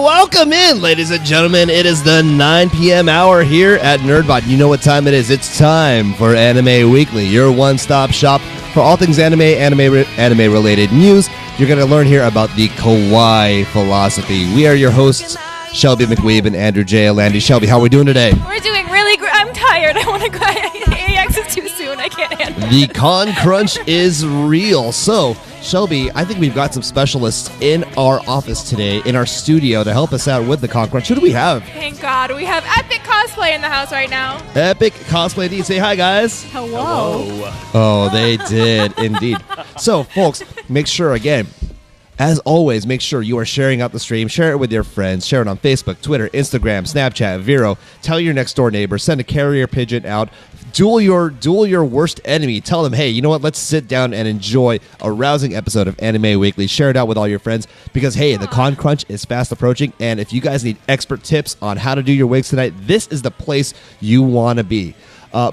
Welcome in, ladies and gentlemen. It is the 9 p.m. hour here at Nerdbot. You know what time it is. It's time for Anime Weekly, your one-stop shop for all things anime-related news. You're going to learn here about the kawaii philosophy. We are your hosts, Shelby McWeeb and Andrew J. Alandi. Shelby, how are we doing today? We're doing really great. I'm tired. I want to go. AX is too soon. I can't handle it. The con crunch is real. So, Shelby, I think we've got some specialists in our office today, in our studio, to help us out with the con crunch. Who do we have? Thank God. We have Epic Cosplay in the house right now. Epic Cosplay. Do you say hi, guys? Hello. Oh, they did indeed. So, folks, make sure, again, as always, make sure you are sharing out the stream. Share it with your friends. Share it on Facebook, Twitter, Instagram, Snapchat, Vero. Tell your next door neighbor. Send a carrier pigeon out. Duel your worst enemy. Tell them, hey, you know what? Let's sit down and enjoy a rousing episode of Anime Weekly. Share it out with all your friends because, hey, the con crunch is fast approaching. And if you guys need expert tips on how to do your wigs tonight, this is the place you want to be.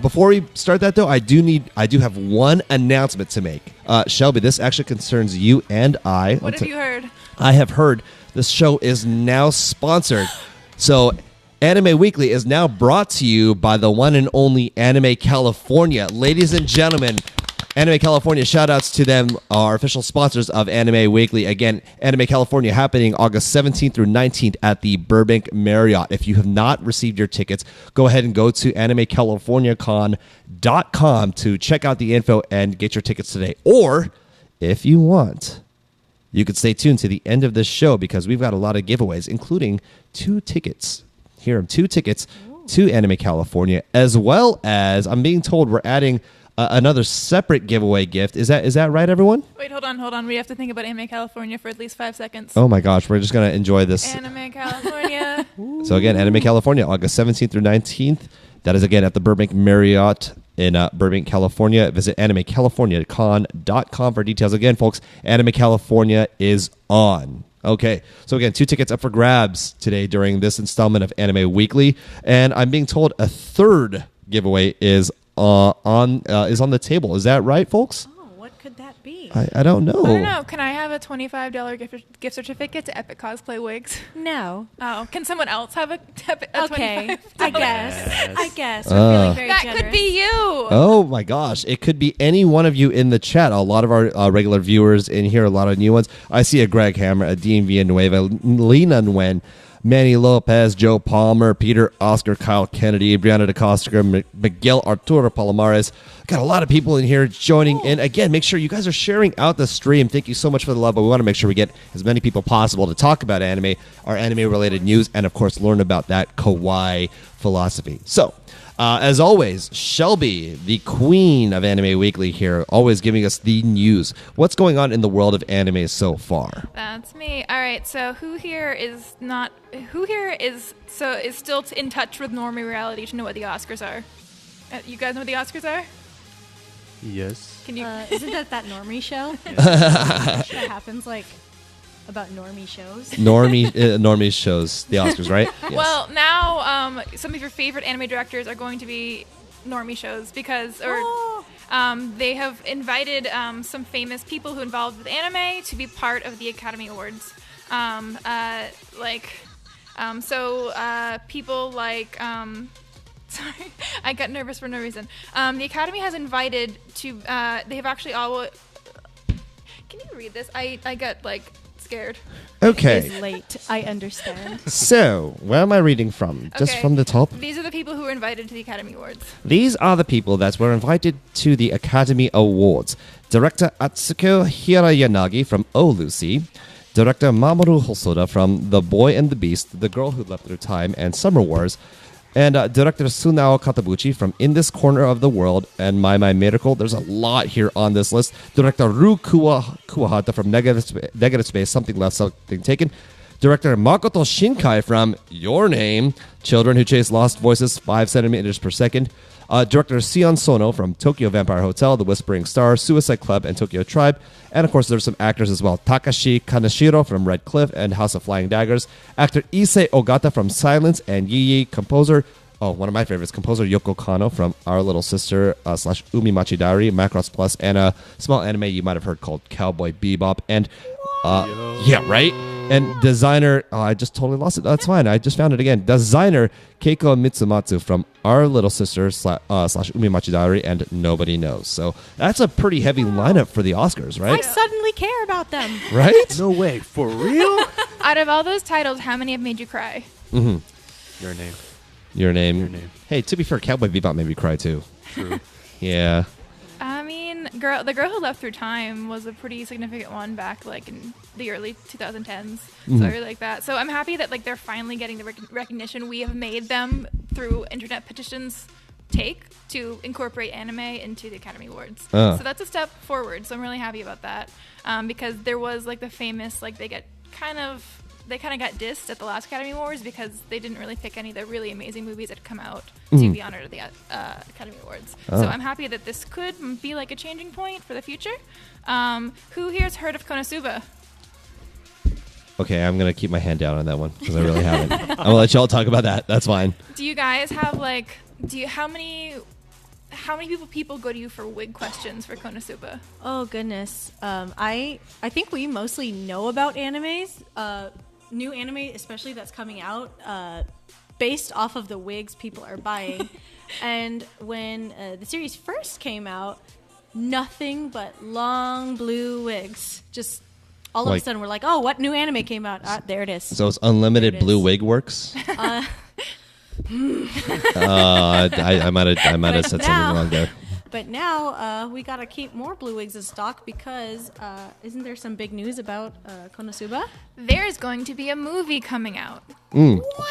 Before we start that, though, I do have one announcement to make. Shelby, this actually concerns you and I. What have you heard? I have heard this show is now sponsored. So Anime Weekly is now brought to you by the one and only Anime California. Ladies and gentlemen, Anime California, shout-outs to them, our official sponsors of Anime Weekly. Again, Anime California happening August 17th through 19th at the Burbank Marriott. If you have not received your tickets, go ahead and go to animecaliforniacon.com to check out the info and get your tickets today. Or, if you want, you could stay tuned to the end of this show because we've got a lot of giveaways, including 2 tickets. Here are 2 tickets to Anime California, as well as, I'm being told we're adding another separate giveaway gift. Is that right, everyone? Wait, hold on. We have to think about Anime California for at least 5 seconds. Oh my gosh, we're just going to enjoy this. Anime California. So again, Anime California, August 17th through 19th. That is again at the Burbank Marriott in Burbank, California. Visit animecaliforniacon.com for details. Again, folks, Anime California is on. Okay, so again, 2 tickets up for grabs today during this installment of Anime Weekly. And I'm being told a third giveaway is on the table. Is that right, folks? Oh, what could that be? I don't know. I don't know. Can I have a $25 gift certificate to Epic Cosplay Wigs? No. Oh, can someone else have a Okay, $25? I guess. We're feeling very That generous. could be you. Oh my gosh, it could be any one of you in the chat. A lot of our regular viewers in here, a lot of new ones. I see a Greg Hammer, a Dean Villanueva, Lena Nguyen, Manny Lopez, Joe Palmer, Peter Oscar, Kyle Kennedy, Brianna DeCosta, Miguel Arturo Palomares. Got a lot of people in here joining in. Again, make sure you guys are sharing out the stream. Thank you so much for the love, but we want to make sure we get as many people possible to talk about anime, our anime-related news, and, of course, learn about that kawaii philosophy. So, as always, Shelby, the queen of Anime Weekly here, always giving us the news. What's going on in the world of anime so far? That's me. All right. So who here is still in touch with normie reality to know what the Oscars are? You guys know what the Oscars are? Yes. Can you? Isn't that normie show? That happens about normie shows. Normie shows the Oscars, right? Yes. Well, now some of your favorite anime directors are going to be normie shows because they have invited some famous people who involved with anime to be part of the Academy Awards. People like sorry, I got nervous for no reason. The Academy has invited to. They have actually all. Can you read this? I got scared. Okay. It is late. I understand. So, where am I reading from? Just from the top? These are the people who were invited to the Academy Awards. These are the people that were invited to the Academy Awards. Director Atsuko Hirayanagi from Oh Lucy. Director Mamoru Hosoda from The Boy and the Beast, The Girl Who Left Her Time, and Summer Wars. And director Sunao Katabuchi from In This Corner of the World and My Miracle. There's a lot here on this list. Director Ru Kuwahata from Negative Space, Something Left, Something Taken. Director Makoto Shinkai from Your Name, Children Who Chase Lost Voices, 5 centimeters per second. Director Sion Sono from Tokyo Vampire Hotel, The Whispering Star, Suicide Club, and Tokyo Tribe. And, of course, there's some actors as well. Takashi Kaneshiro from Red Cliff and House of Flying Daggers. Actor Issei Ogata from Silence and Yi. Composer, one of my favorites, composer Yoko Kano from Our Little Sister / Umi Machidari, Macross Plus, and a small anime you might have heard called Cowboy Bebop. And Yeah, right? And designer, I just totally lost it. That's fine. I just found it again. Designer Keiko Mitsumatsu from Our Little Sister slash Umimachi Diary and Nobody Knows. So that's a pretty heavy lineup for the Oscars, I right? suddenly care about them. Right? No way. For real? Out of all those titles, how many have made you cry? Mm-hmm. Your name. Your name. Your name. Hey, to be fair, Cowboy Bebop made me cry too. True. Yeah. I mean, the girl who left through time was a pretty significant one back like in the early 2010s. So I really like that. So I'm happy that like they're finally getting the recognition we have made them through internet petitions take to incorporate anime into the Academy Awards. So that's a step forward. So I'm really happy about that because there was like the famous like they kind of got dissed at the last Academy Awards because they didn't really pick any of the really amazing movies that had come out to be honored at the Academy Awards. So I'm happy that this could be like a changing point for the future. Who here's heard of Konosuba? Okay, I'm going to keep my hand down on that one because I really haven't. I'm going to let y'all talk about that. That's fine. Do you guys have like, how many people go to you for wig questions for Konosuba? Oh goodness. I think we mostly know about animes. New anime, especially that's coming out, based off of the wigs people are buying. And when the series first came out, nothing but long blue wigs. Just all of a sudden, we're like, "Oh, what new anime came out?" There it is. So it's unlimited blue wig works. I might have said something wrong there. But now we gotta keep more blue wigs in stock because isn't there some big news about Konosuba? There's going to be a movie coming out.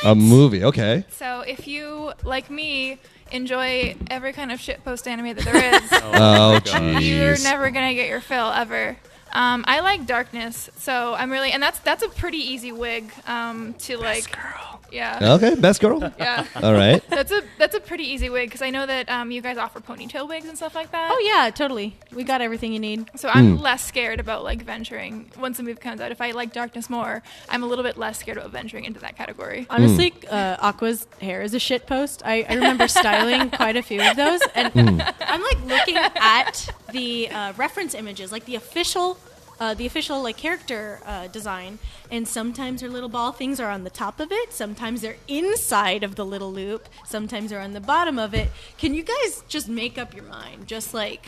A movie, okay. So if you, like me, enjoy every kind of shitpost anime that there is, Oh, you're jeez. never gonna get your fill ever. I like darkness, so I'm really, and that's a pretty easy wig to like. Best girl. Yeah. Okay, best girl. Yeah. All right. That's a pretty easy wig because I know that you guys offer ponytail wigs and stuff like that. Oh yeah, totally. We got everything you need. So I'm less scared about like venturing once the movie comes out. If I like darkness more, I'm a little bit less scared about venturing into that category. Honestly, Aqua's hair is a shit post. I remember styling quite a few of those, and I'm like looking at the reference images, like the official like character design, and sometimes her little ball things are on the top of it, sometimes they're inside of the little loop, sometimes they're on the bottom of it. Can you guys just make up your mind, just a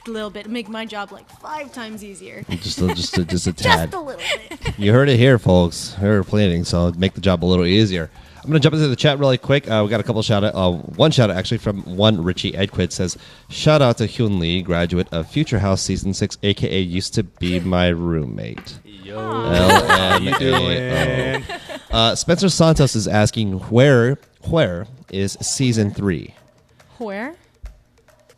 little bit, make my job like 5 times easier? Just a tad. Just a little bit. You heard it here, folks. Her planning, so make the job a little easier. I'm going to jump into the chat really quick. We got a couple one shout out actually from one Richie Edquid says, shout out to Hyun Lee, graduate of Future House Season 6, a.k.a. used to be my roommate. Yo. How you doing? Spencer Santos is asking, where is Season 3? Where?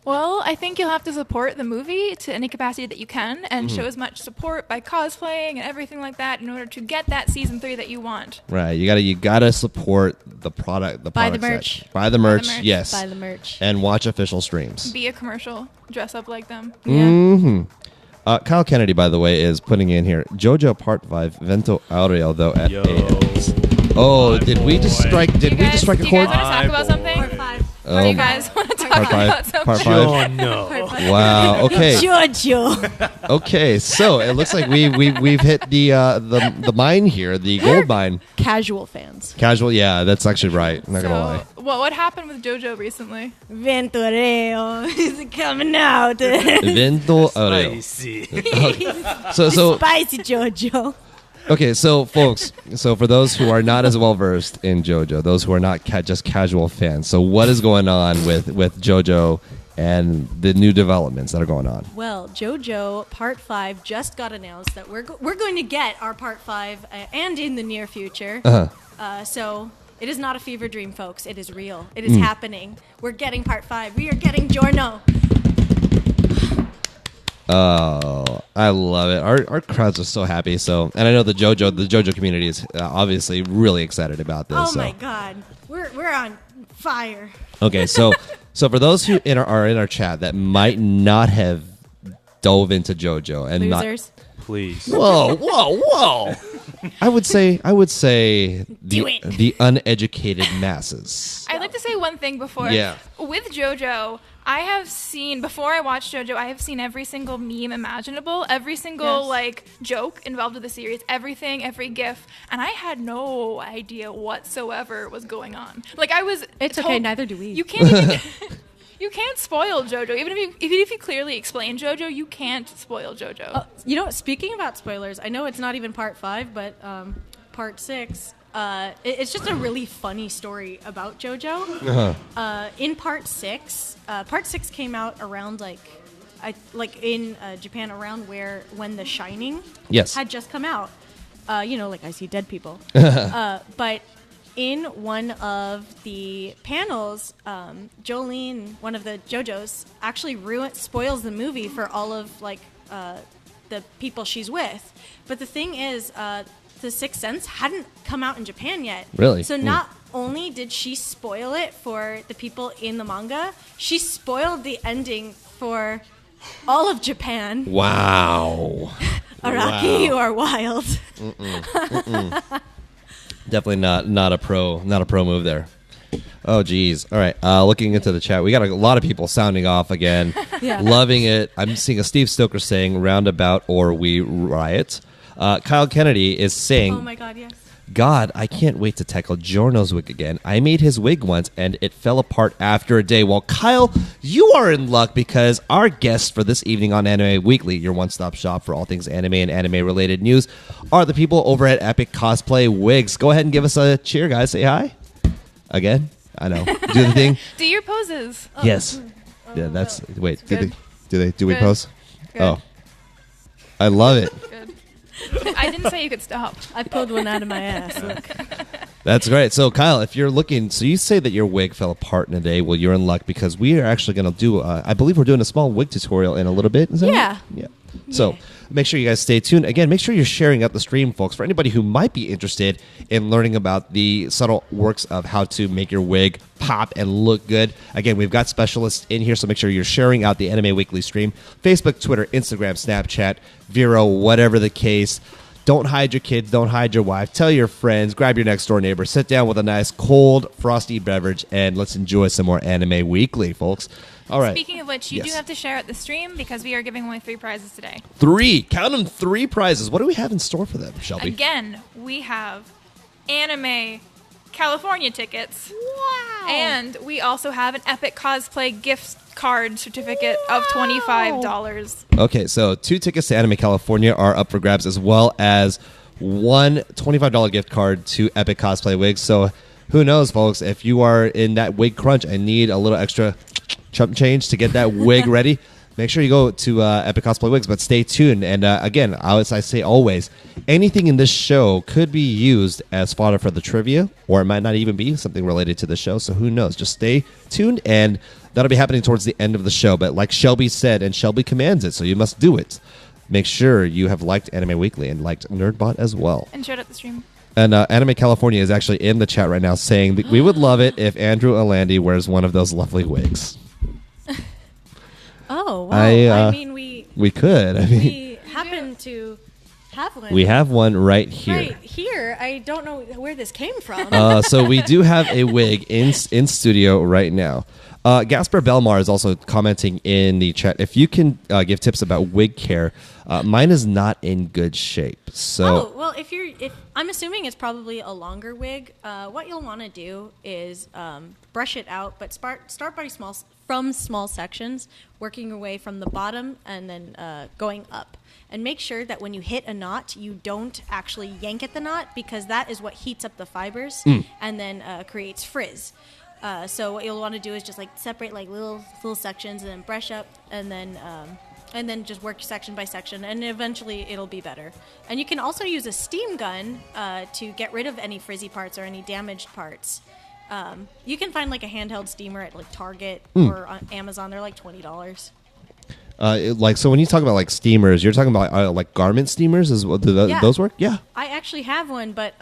Well, I think you'll have to support the movie to any capacity that you can and show as much support by cosplaying and everything like that in order to get that season 3 that you want. Right, you gotta support the product. Buy the merch. Buy the merch. Yes. Buy the merch. And watch official streams. Be a commercial. Dress up like them. Yeah. Kyle Kennedy, by the way, is putting in here JoJo Part 5 Vento Aureo though at Yo. 8. Oh, did we just strike? Did we just strike a Do you chord? guys want to talk about something? Part 5. Or do you guys want to talk about something? Part 5. no. Wow. Okay. Jojo. Okay. So it looks like we've hit the mine here, the gold mine. Casual fans. Casual. Yeah, that's actually right. I'm not gonna lie. What happened with JoJo recently? Ventoreo is coming out. Vento Aureo. Spicy. So Spicy Jojo. okay, so folks, for those who are not as well versed in JoJo, those who are not just casual fans, so what is going on with JoJo and the new developments that are going on? Well, JoJo Part 5 just got announced that we're going to get our Part 5 and in the near future. So it is not a fever dream, folks. It is real. It is happening. We're getting Part 5. We are getting Giorno. Oh, I love it. Our crowds are so happy. So, and I know the JoJo community is obviously really excited about this. Oh so. my God, we're on fire. Okay, so for those who are in our chat that might not have dove into JoJo and Losers. Please. Whoa! I would say Do it. the uneducated masses. I'd like to say one thing before. Yeah. With JoJo, I have seen, before I watched JoJo, I have seen every single meme imaginable, every single joke involved with the series, everything, every GIF, and I had no idea whatsoever was going on. Like It's okay. Neither do we. You can't even. You can't spoil JoJo. Even if you clearly explain JoJo, you can't spoil JoJo. Speaking about spoilers, I know it's not even part 5, but part 6. It's just a really funny story about JoJo. In part 6, came out around in Japan around when The Shining had just come out. I see dead people. But in one of the panels, Jolene, one of the JoJos, actually spoils the movie for all of the people she's with. But the thing is, The Sixth Sense hadn't come out in Japan yet. Really? So not only did she spoil it for the people in the manga, she spoiled the ending for all of Japan. Wow. Araki, you are wild. Definitely not a pro move there. Oh, geez. All right. Looking into the chat, we got a lot of people sounding off again. Yeah. Loving it. I'm seeing a Steve Stoker saying roundabout or we riot. Kyle Kennedy is saying, oh my God, yes. God, I can't wait to tackle Giorno's wig again. I made his wig once, and it fell apart after a day. Well, Kyle, you are in luck because our guests for this evening on Anime Weekly, your one-stop shop for all things anime and anime-related news, are the people over at Epic Cosplay Wigs. Go ahead and give us a cheer, guys. Say hi. Again? I know. Do the thing. Do your poses. Yes. Yeah, that's... Wait, do we Good. pose? Good. Oh. I love it. Good. I didn't say you could stop. I pulled one out of my ass. Look. That's great. So, Kyle, if you're looking, so you say that your wig fell apart in a day. Well, you're in luck because we are actually going to do, I believe we're doing a small wig tutorial in a little bit. Is that Yeah. right? Yeah. So, make sure you guys stay tuned. Again, make sure you're sharing out the stream, folks, for anybody who might be interested in learning about the subtle works of how to make your wig pop and look good. Again, we've got specialists in here, so make sure you're sharing out the Anime Weekly stream. Facebook, Twitter, Instagram, Snapchat, Vero, whatever the case. Don't hide your kids. Don't hide your wife. Tell your friends. Grab your next door neighbor. Sit down with a nice, cold, frosty beverage, and let's enjoy some more Anime Weekly, folks. All right. Speaking of which, you do have to share out the stream because we are giving away 3 prizes today. 3. Count them, 3 prizes. What do we have in store for them, Shelby? Again, we have Anime California tickets. Wow. And we also have an Epic Cosplay gift card certificate of $25. Okay, so 2 tickets to Anime California are up for grabs, as well as one $25 gift card to Epic Cosplay Wigs. So who knows, folks, if you are in that wig crunch and need a little extra chump change to get that wig ready, make sure you go to Epic Cosplay Wigs, but stay tuned. And again, as I say always, anything in this show could be used as fodder for the trivia, or it might not even be something related to the show, so who knows? Just stay tuned, and that'll be happening towards the end of the show. But like Shelby said, and Shelby commands it, so you must do it, make sure you have liked Anime Weekly and liked Nerdbot as well. And shared out the stream. And Anime California is actually in the chat right now saying that we would love it if Andrew Alandi wears one of those lovely wigs. Oh, wow. I mean, we could. I mean, we happen to have one. We have one right here. Right here. I don't know where this came from. So we do have a wig in studio right now. Gasper Belmar is also commenting in the chat. If you can give tips about wig care, mine is not in good shape. So, well, if I'm assuming it's probably a longer wig. What you'll want to do is brush it out, but start by small sections, working your way from the bottom and then going up. And make sure that when you hit a knot, you don't actually yank at the knot, because that is what heats up the fibers and then creates frizz. So what you'll want to do is just separate little sections and then brush up and then just work section by section, and eventually it'll be better. And you can also use a steam gun to get rid of any frizzy parts or any damaged parts. You can find a handheld steamer at Target or on Amazon. They're $20. So when you talk about steamers, you're talking about garment steamers. Do those work? Yeah. I actually have one, but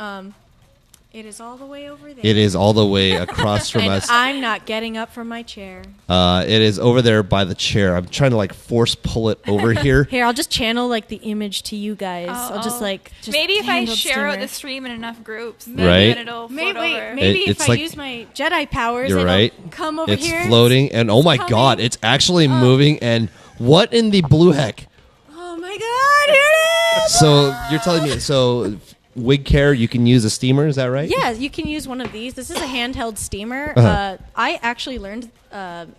It is all the way over there. It is all the way across from and us. I'm not getting up from my chair. It is over there by the chair. I'm trying to like force pull it over here. Here, I'll just channel like the image to you guys. I'll just maybe if I handle share out steamer. the stream in enough groups, Right. then it'll float Maybe, over. maybe It's if like- I use my Jedi powers, You're it'll right. come over It's here. floating, and oh my coming. god, it's actually moving. And what in the blue heck? Oh my god, here it is! So you're telling me wig care, you can use a steamer, is that right? Yeah, you can use one of these. This is a handheld steamer. Uh-huh. I actually learned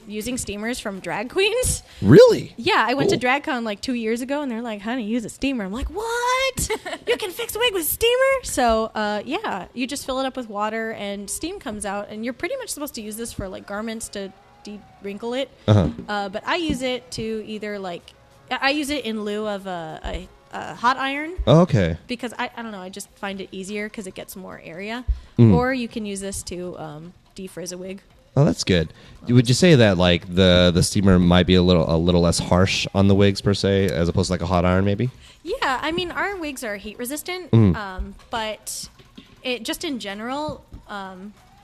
using steamers from drag queens. Really? Yeah, I went to Cool. DragCon like 2 years ago, and they're like, "Honey, use a steamer." I'm like, "What? You can fix a wig with steamer?" So, yeah, you just fill it up with water, and steam comes out, and you're pretty much supposed to use this for like garments to de-wrinkle it. Uh-huh. But I use it to either I use it in lieu of a hot iron. Oh, okay. Because I don't know, I just find it easier because it gets more area. Mm. Or you can use this to defrizz a wig. Oh, that's good. Would you say that like the steamer might be a little less harsh on the wigs per se, as opposed to like a hot iron maybe? Yeah, I mean our wigs are heat resistant, but it just in general,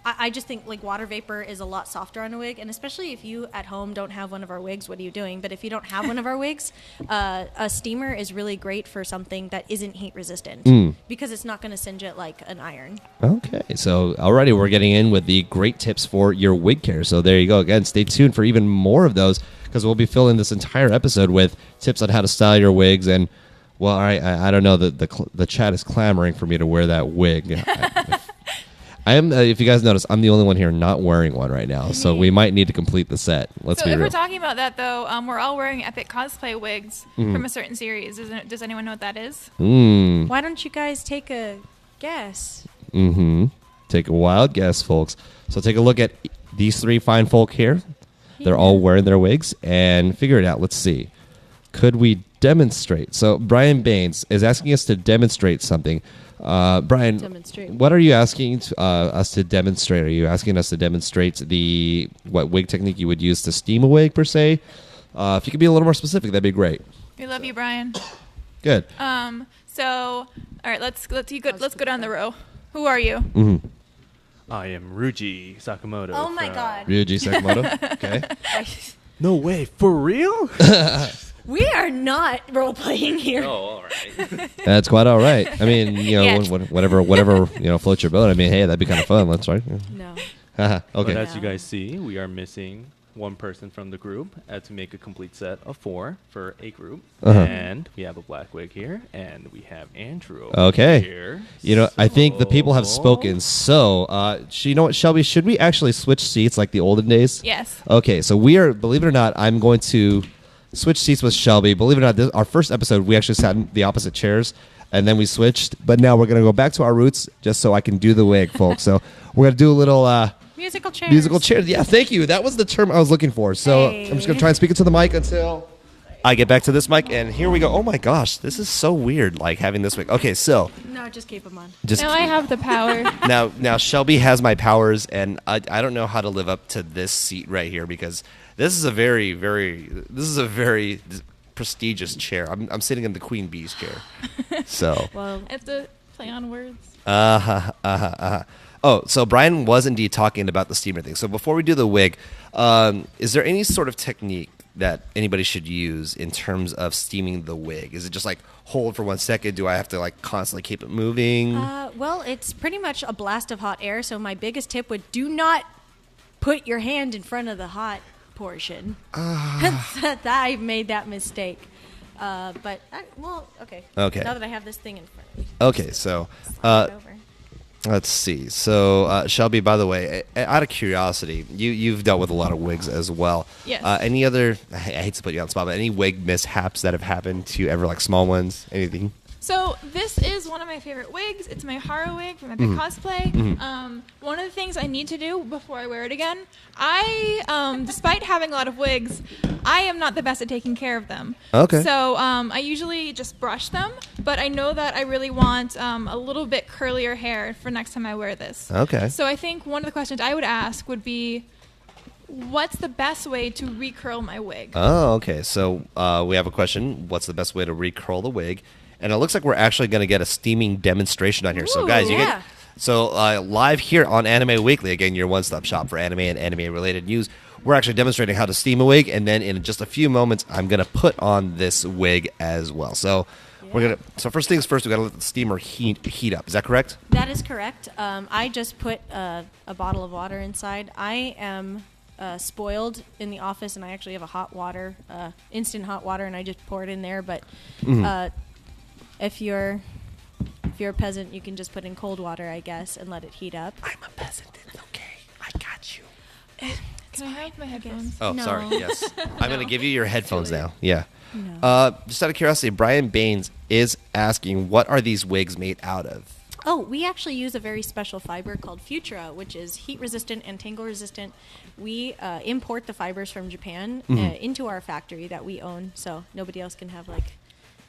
I just think like water vapor is a lot softer on a wig, and especially if you at home don't have one of our wigs, what are you doing? But if you don't have one of our wigs, a steamer is really great for something that isn't heat resistant because it's not going to singe it like an iron. Okay, so already we're getting in with the great tips for your wig care. So there you go. Again, stay tuned for even more of those because we'll be filling this entire episode with tips on how to style your wigs. And well, I don't know, the chat is clamoring for me to wear that wig. I am. If you guys notice, I'm the only one here not wearing one right now, so we might need to complete the set. Let's So be if real. we're talking about that, though, we're all wearing epic cosplay wigs from a certain series. Does anyone know what that is? Why don't you guys take a guess? Take a wild guess, folks. So take a look at these three fine folk here. They're all wearing their wigs, and figure it out. Let's see. Could we demonstrate? So Brian Baines is asking us to demonstrate something. Brian, Demonstrate. what are you asking us to demonstrate? Are you asking us to demonstrate what wig technique you would use to steam a wig per se? If you could be a little more specific, that'd be great. We love you, Brian. Good. So, all right, let's go down the row. Who are you? I am Ruji Sakamoto. Oh my from- god. Ryuji Sakamoto. Okay. No way, for real? We are not role playing here. Oh, all right. That's quite all right. I mean, Yeah. whatever floats your boat. I mean, hey, that'd be kind of fun. Let's try. No. Okay. But as you guys see, we are missing one person from the group to make a complete set of 4 for a group. And we have a black wig here, and we have Andrew over Okay. here. You know, I think the people have So- spoken. So, you know what, Shelby? Should we actually switch seats like the olden days? Yes. Okay, so we are, believe it or not, I'm going to switch seats with Shelby. Believe it or not, our first episode, we actually sat in the opposite chairs, and then we switched. But now we're going to go back to our roots just so I can do the wig, folks. So we're going to do a little Musical chairs. musical chairs. Yeah, thank you. That was the term I was looking for. So Hey. I'm just going to try and speak into the mic until I get back to this mic. And here we go. Oh, my gosh. This is so weird, like having this wig. Okay, so No, just keep them on. just Now I have the power. now Shelby has my powers, and I don't know how to live up to this seat right here because this is a very prestigious chair. I'm sitting in the Queen Bee's chair. So Well, I have to play on words. Oh, so Brian was indeed talking about the steamer thing. So before we do the wig, is there any sort of technique that anybody should use in terms of steaming the wig? Is it just like hold for 1 second? Do I have to like constantly keep it moving? well, it's pretty much a blast of hot air. So my biggest tip would do not put your hand in front of the hot portion. I made that mistake. Okay. Okay. Now that I have this thing in front of me. Okay, so Slide it over. let's see. So Shelby, by the way, out of curiosity, you've dealt with a lot of wigs as well. Yes. Any other? I hate to put you on the spot, but any wig mishaps that have happened to you ever, like small ones? Anything? So this is one of my favorite wigs. It's my Hara wig from Epic Cosplay. One of the things I need to do before I wear it again, despite having a lot of wigs, I am not the best at taking care of them. Okay. So I usually just brush them, but I know that I really want a little bit curlier hair for next time I wear this. Okay. So I think one of the questions I would ask would be, what's the best way to recurl my wig? Oh, okay. So we have a question. What's the best way to recurl the wig? And it looks like we're actually going to get a steaming demonstration on here. So Ooh, guys, yeah. So live here on Anime Weekly, again, your one-stop shop for anime and anime-related news. We're actually demonstrating how to steam a wig, and then in just a few moments, I'm going to put on this wig as well. So So first things first, we got to let the steamer heat up. Is that correct? That is correct. I just put a bottle of water inside. I am spoiled in the office, and I actually have a hot water, instant hot water, and I just pour it in there. But if you're a peasant, you can just put in cold water, I guess, and let it heat up. I'm a peasant. It's okay. I got you. Can I have my headphones? Oh, No. sorry. Yes. I'm going to give you your headphones now. Yeah. No. Just out of curiosity, Brian Baines is asking, what are these wigs made out of? Oh, we actually use a very special fiber called Futura, which is heat resistant and tangle resistant. We import the fibers from Japan into our factory that we own, so nobody else can have like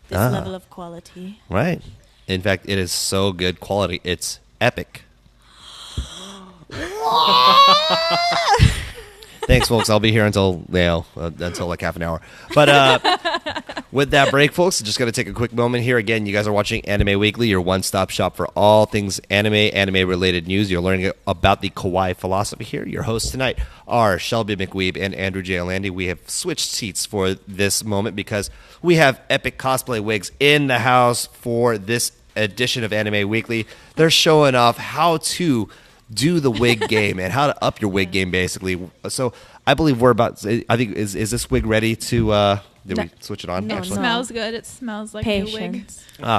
this level of quality. Right. In fact, it is so good quality. It's epic. Thanks, folks. I'll be here until like half an hour. But with that break, folks, just going to take a quick moment here. Again, you guys are watching Anime Weekly, your one-stop shop for all things anime-related news. You're learning about the kawaii philosophy here. Your hosts tonight are Shelby McWeeb and Andrew J. Landy. We have switched seats for this moment because we have epic cosplay wigs in the house for this edition of Anime Weekly. They're showing off how to do the wig game and how to up your wig game, basically. So I believe we're about. I think is this wig ready to? Did we switch it on? No, It actually? smells good. It smells like a wig.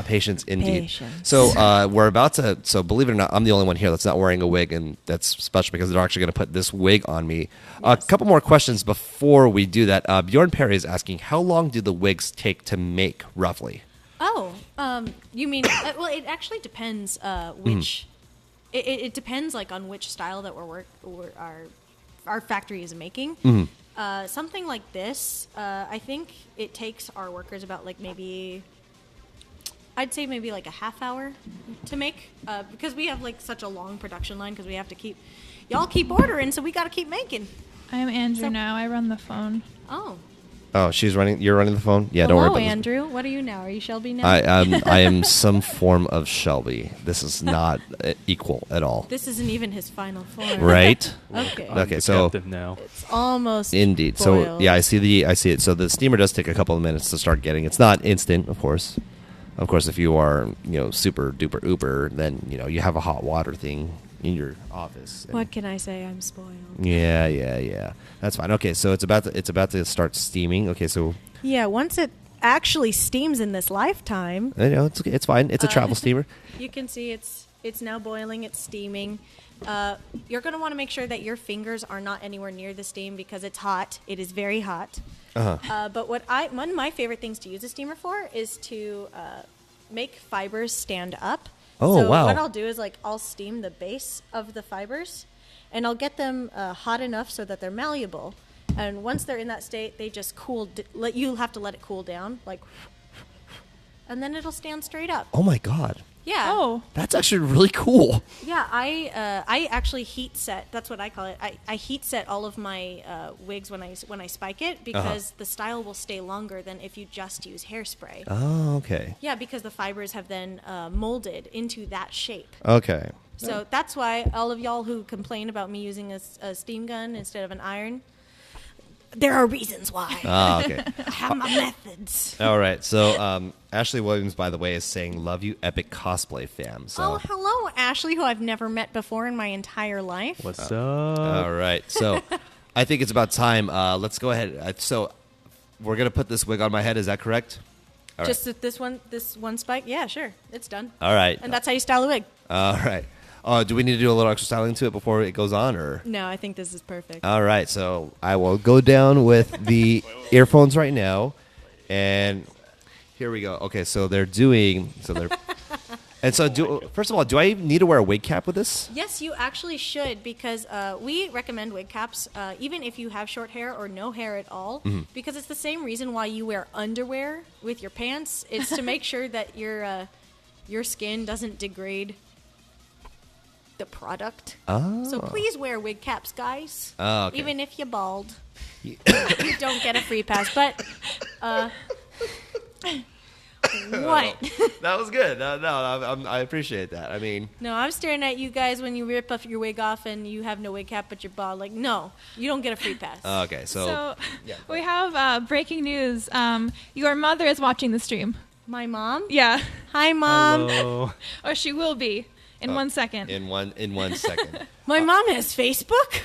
Patience indeed. Patience. So we're about to. So believe it or not, I'm the only one here that's not wearing a wig, and that's special because they're actually going to put this wig on me. A couple more questions before we do that. Bjorn Perry is asking, how long do the wigs take to make roughly? Oh, you mean? Well, it actually depends which. It depends like on which style that our factory is making. Something like this, I think it takes our workers about like I'd say maybe like a half hour to make because we have like such a long production line because we have to y'all keep ordering, so we got to keep making. I'm Andrew now. I run the phone. Oh, she's running. You're running the phone. Yeah, don't Hello, worry about Andrew. What are you now? Are you Shelby now? I am some form of Shelby. This is not equal at all. This isn't even his final form. Right? Okay. Okay, so Captive now. It's almost indeed. boiled. So yeah, I see it. So the steamer does take a couple of minutes to start getting. It's not instant, of course. Of course, if you are super duper uber, then you have a hot water thing in your office. What can I say? I'm spoiled. Yeah. That's fine. Okay, so it's about to start steaming. Okay, so Yeah, once it actually steams in this lifetime, it's okay. It's fine. It's a travel steamer. you can see it's now boiling. It's steaming. You're going to want to make sure that your fingers are not anywhere near the steam because it's hot. It is very hot. But one of my favorite things to use a steamer for is to make fibers stand up. Oh, so wow. what I'll do is I'll steam the base of the fibers, and I'll get them hot enough so that they're malleable. And once they're in that state, they just cool. You'll have to let it cool down, and then it'll stand straight up. Oh my god. Yeah. Oh. That's actually really cool. Yeah, I actually heat set. That's what I call it. I heat set all of my wigs when I spike it because the style will stay longer than if you just use hairspray. Oh, okay. Yeah, because the fibers have then molded into that shape. Okay. So that's why all of y'all who complain about me using a steam gun instead of an iron, there are reasons why. Ah, okay. I have my methods. All right. So Ashley Williams, by the way, is saying, "Love you, epic cosplay fam." So. Oh, hello, Ashley, who I've never met before in my entire life. What's up? All right. So I think it's about time. Let's go ahead. So we're gonna put this wig on my head. Is that correct? All right. Just this one spike? Yeah, sure. It's done. All right. And that's how you style a wig. All right. Do we need to do a little extra styling to it before it goes on, or? No, I think this is perfect. All right. So I will go down with the earphones right now, and here we go. Okay. So they're doing. So they're. And so, first of all, do I need to wear a wig cap with this? Yes, you actually should because we recommend wig caps even if you have short hair or no hair at all because it's the same reason why you wear underwear with your pants. It's to make sure that your skin doesn't degrade the product. Oh. So please wear wig caps, guys. Oh, okay. Even if you're bald. You don't get a free pass. But What? That was good. I appreciate that. I mean, No, I'm staring at you guys when you rip your wig off and you have no wig cap but your bald. Like, no, you don't get a free pass. okay, so yeah. We have breaking news. Your mother is watching the stream. My mom? Yeah. Hi, Mom. Hello. Or she will be in 1 second. In one second. My mom has Facebook?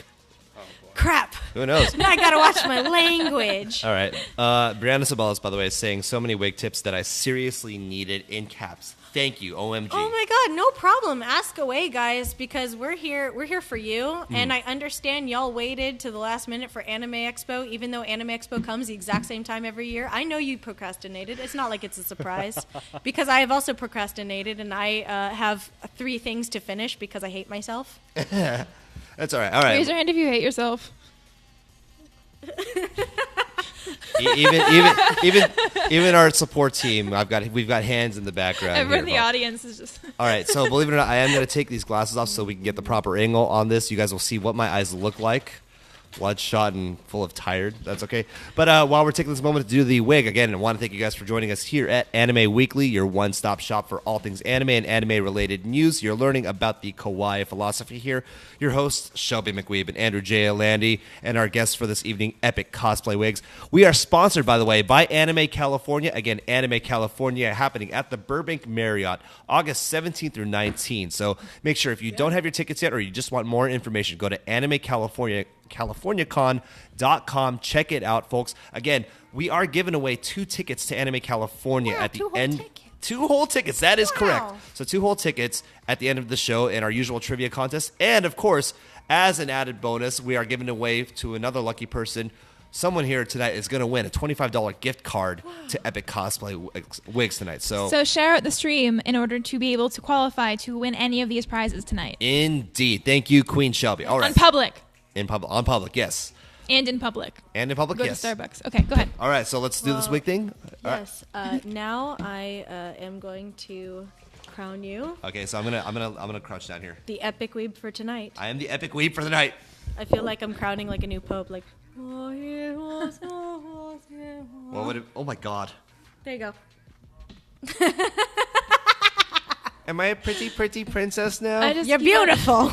Crap. Who knows? Now I gotta watch my language. All right. Brianna Sabalas, by the way, is saying so many wig tips that I seriously needed in caps. Thank you, OMG. Oh my God, no problem. Ask away, guys, because we're here for you. And I understand y'all waited to the last minute for Anime Expo, even though Anime Expo comes the exact same time every year. I know you procrastinated. It's not like it's a surprise, because I have also procrastinated, and I have 3 things to finish because I hate myself. That's all right. All right. Raise your hand if you hate yourself. Even our support team, we've got hands in the background. Everyone in here, the folks. audience is just... All right, so believe it or not, I am going to take these glasses off so we can get the proper angle on this. You guys will see what my eyes look like. Bloodshot and full of tired. That's okay. But while we're taking this moment to do the wig, again, I want to thank you guys for joining us here at Anime Weekly, your one-stop shop for all things anime and anime-related news. You're learning about the kawaii philosophy here. Your hosts, Shelby McWeeb and Andrew J. Alandi, and our guests for this evening, Epic Cosplay Wigs. We are sponsored, by the way, by Anime California. Again, Anime California happening at the Burbank Marriott, August 17th through 19th. So make sure if you don't have your tickets yet or you just want more information, go to Anime California, CaliforniaCon.com. Check it out, folks. Again, we are giving away 2 tickets to Anime California at the end. 2 whole tickets. That is correct. So 2 whole tickets at the end of the show in our usual trivia contest. And, of course, as an added bonus, we are giving away to another lucky person. Someone here tonight is going to win a $25 gift card to Epic Cosplay Wigs tonight. So share out the stream in order to be able to qualify to win any of these prizes tonight. Indeed. Thank you, Queen Shelby. All right. On public, yes. And in public. And in public, Go yes. to Starbucks. Okay, go ahead. All right, so let's do this wig thing. Yes. Now I am going to crown you Okay, so I'm gonna crouch down here. the epic weeb for tonight. I am the epic weeb for the night. I feel like I'm crowning like a new pope. Like, What would it? Oh my God. there you go. Am I a pretty princess now? I just You're keep on- beautiful.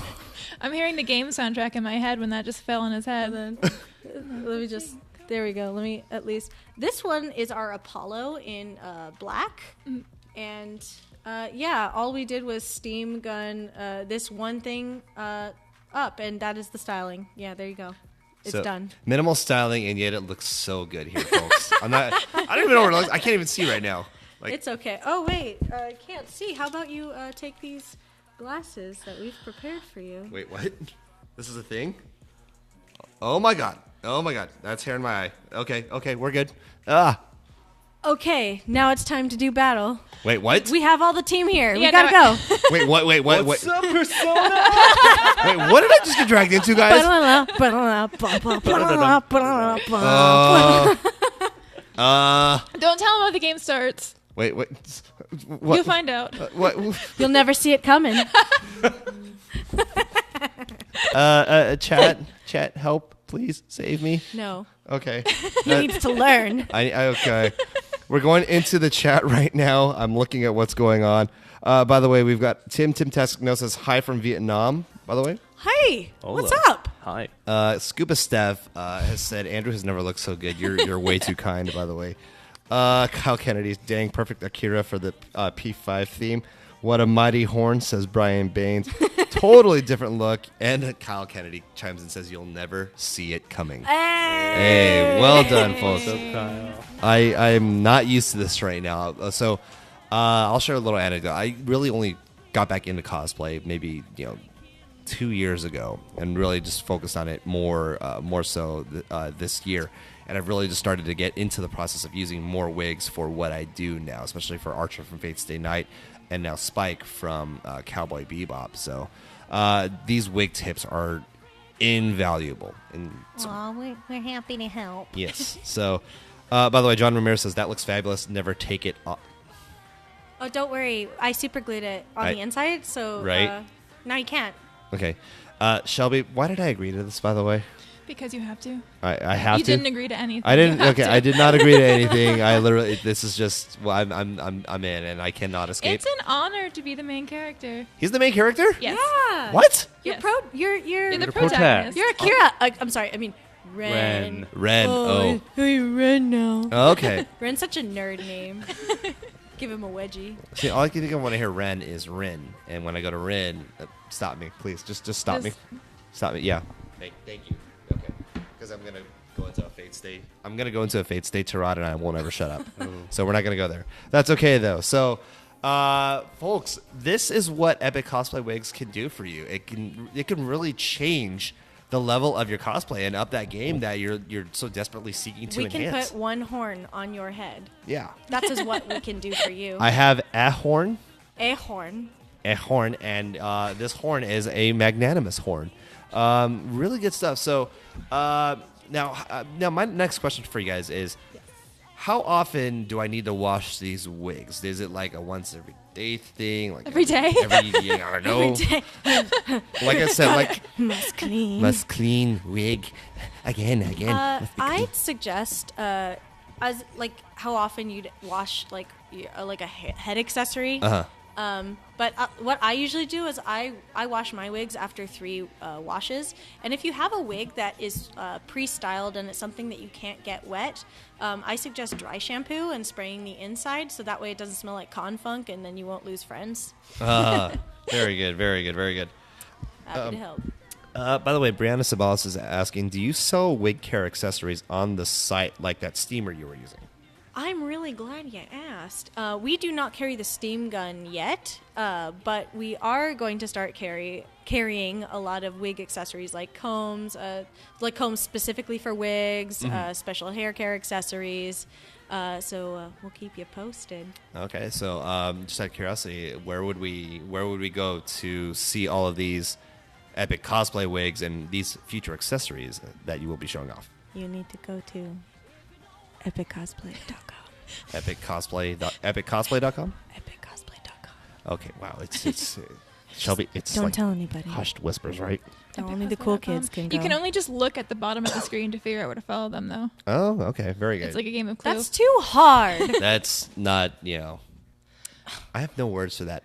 I'm hearing the game soundtrack in my head when that just fell on his head. Then let me just. There we go. Let me at least. This one is our Apollo in black, and yeah, all we did was steam gun this one thing up, and that is the styling. Yeah, there you go. It's So, done. Minimal styling, and yet it looks so good here, folks. I don't even know where it looks. I can't even see right now. Like, It's okay. Oh wait, I can't see. How about you take these glasses that we've prepared for you? wait, what? This is a thing? Oh my God. That's hair in my eye. Okay, we're good. Okay, now it's time to do battle. Wait, what? We have all the team here. Yeah, we gotta no, go. Wait, what? Wait, What's up, Persona? what did I just get dragged into, guys? Don't tell him how the game starts. Wait. What? You'll find out. What? You'll never see it coming. Chat, help, please save me. No, Okay. he needs to learn. Okay. We're going into the chat right now. I'm looking at what's going on. By the way, we've got Tim Taskno says hi from Vietnam, by the way. Hey, Hola. what's up? Hi. Scuba Steph has said, Andrew has never looked so good. You're way too kind, by the way. Kyle Kennedy's dang perfect Akira for the P5 theme. What a mighty horn, says Brian Baines. Totally different look. And Kyle Kennedy chimes in and says, you'll never see it coming. Hey, well done, folks. What's up, Kyle? I'm not used to this right now. So I'll share a little anecdote. I really only got back into cosplay maybe 2 years ago and really just focused on it more so this year. And I've really just started to get into the process of using more wigs for what I do now, especially for Archer from Fate's Day Night and now Spike from Cowboy Bebop. So these wig tips are invaluable. And so, Aw, we're happy to help. yes. So, by the way, John Ramirez says, that looks fabulous. Never take it off. Oh, don't worry. I super glued it on the inside, so Right. now you can't. Okay. Shelby, why did I agree to this, by the way? Because you have to. I have You to. didn't agree to anything. I didn't. You have Okay, to. I did not agree to anything. I literally. This is just. Well, I'm in, and I cannot escape. It's an honor to be the main character. He's the main character. Yes. Yeah. What? You're Yes. You're You're the The protagonist. You're Akira. I'm sorry. I mean, Ren. Ren. Oh. Hey, Ren now. Okay. Ren's such a nerd name. Give him a wedgie. See, all I can think of when I hear Ren is Rin, and when I go to Rin, stop me, please. Just stop me. Stop me. Yeah. Thank you. Okay. Because I'm gonna go into a fate state. I'm gonna go into a fate state tirade, and I won't ever shut up. So we're not gonna go there. That's okay though. So, folks, this is what Epic Cosplay Wigs can do for you. It can really change the level of your cosplay and up that game that you're so desperately seeking to We can enhance. put one horn on your head. Yeah. That is what we can do for you. I have a horn. A horn. A horn, and this horn is a magnanimous horn. Really good stuff. So now my next question for you guys is, how often do I need to wash these wigs? Is it like a once every day thing? Like Every day? Every day? I don't know. Like I said, like Must clean. must clean wig again. Must be clean. I'd suggest as like how often you'd wash like a head accessory. But what I usually do is I wash my wigs after 3 washes. And if you have a wig that is pre-styled and it's something that you can't get wet, I suggest dry shampoo and spraying the inside so that way it doesn't smell like con funk and then you won't lose friends. Very good. Very good. Very good. Happy to help. By the way, Brianna Sabalas is asking, do you sell wig care accessories on the site like that steamer you were using? I'm really glad you asked. We do not carry the steam gun yet, but we are going to start carrying a lot of wig accessories like combs specifically for wigs, special hair care accessories. So we'll keep you posted. Okay, so just out of curiosity, where would we go to see all of these epic cosplay wigs and these future accessories that you will be showing off? You need to go to epiccosplay.com. Epiccosplay.com? Epiccosplay.com. Okay, wow, it's Shelby, it's Don't like tell anybody. hushed whispers, right? Only the cool kids can go. You can only just look at the bottom of the screen to figure out where to follow them, though. Oh, okay, very good. It's like a game of Clue. That's too hard. That's not, I have no words for that.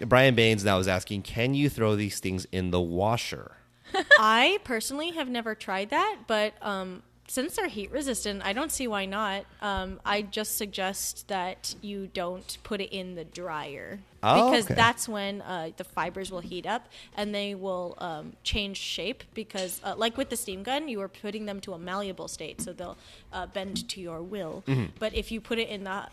Brian Baines now is asking, can you throw these things in the washer? I personally have never tried that, but since they're heat resistant, I don't see why not. I just suggest that you don't put it in the dryer. Oh, because okay. that's when the fibers will heat up and they will change shape because, like with the steam gun, you are putting them to a malleable state, so they'll bend to your will. But if you put it in the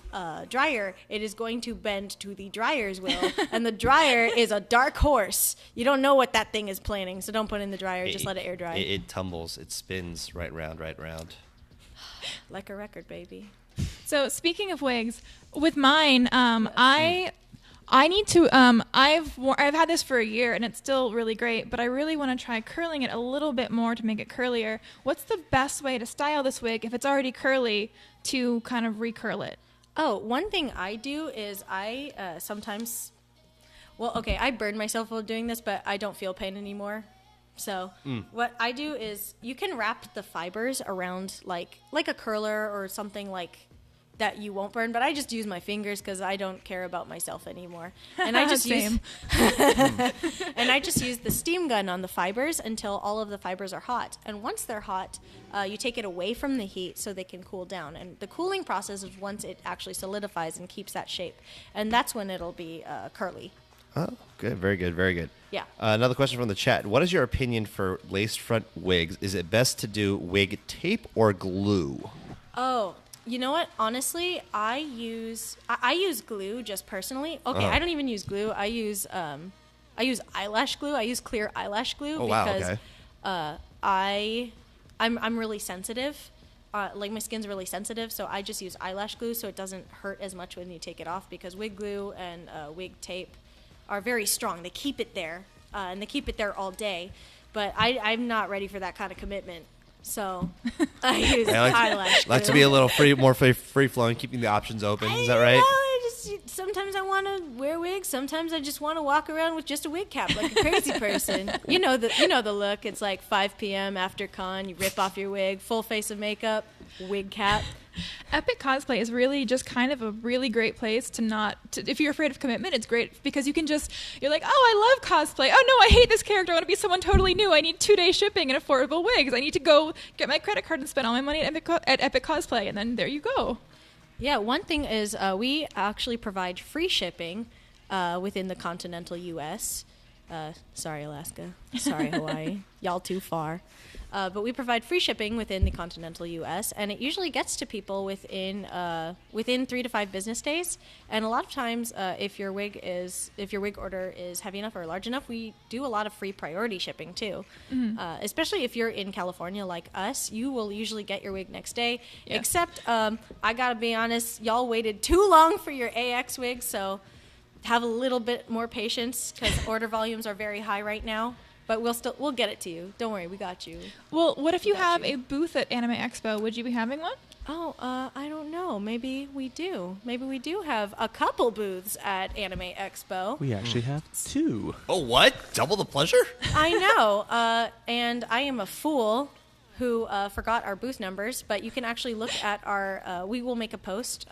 dryer, it is going to bend to the dryer's will, and the dryer is a dark horse. You don't know what that thing is planning, so don't put it in the dryer. Just let it air dry. It tumbles. It spins right round. Like a record, baby. So speaking of wigs, with mine, I need to. I've had this for a year and it's still really great, but I really want to try curling it a little bit more to make it curlier. What's the best way to style this wig if it's already curly to kind of recurl it? Oh, one thing I do is I sometimes. Well, okay, I burned myself while doing this, but I don't feel pain anymore. So what I do is you can wrap the fibers around like a curler or something like that you won't burn, but I just use my fingers because I don't care about myself anymore. And I just use and I just use the steam gun on the fibers until all of the fibers are hot. And once they're hot, you take it away from the heat so they can cool down. And the cooling process is once it actually solidifies and keeps that shape, and that's when it'll be curly. Oh, good. Very good. Very good. Yeah. Another question from the chat. What is your opinion for lace front wigs? Is it best to do wig tape or glue? Oh, you know what? Honestly, I use glue just personally. Okay, I don't even use glue. I use eyelash glue. I use clear eyelash glue because I'm really sensitive. Like my skin's really sensitive, so I just use eyelash glue so it doesn't hurt as much when you take it off because wig glue and wig tape are very strong. They keep it there, and they keep it there all day. But I'm not ready for that kind of commitment. So I use eyelash glue. Like to be a little more free flowing, keeping the options open. Is that right? I sometimes I want to wear wigs. Sometimes I just want to walk around with just a wig cap like a crazy person. You know the look. It's like 5 p.m. after con. You rip off your wig, full face of makeup, wig cap. Epic Cosplay is really just kind of a really great place if you're afraid of commitment, it's great because you're like, oh, I love cosplay. Oh no, I hate this character. I want to be someone totally new. I need 2-day shipping and affordable wigs. I need to go get my credit card and spend all my money at Epic Cosplay, and then there you go. Yeah, one thing is we actually provide free shipping within the continental U.S. Sorry, Alaska. Sorry, Hawaii. Y'all too far. But we provide free shipping within the continental U.S., and it usually gets to people within 3 to 5 business days. And a lot of times, if your wig order is heavy enough or large enough, we do a lot of free priority shipping too. Mm-hmm. Especially if you're in California like us, you will usually get your wig next day. Yeah. Except, I gotta be honest, y'all waited too long for your AX wig, so have a little bit more patience because order volumes are very high right now. But we'll get it to you. Don't worry, we got you. Well, what if you have a booth at Anime Expo? Would you be having one? Oh, I don't know. Maybe we do. Maybe we do have a couple booths at Anime Expo. We actually have 2. Oh, what? Double the pleasure? I know. And I am a fool who forgot our booth numbers. But you can actually look at our. We will make a post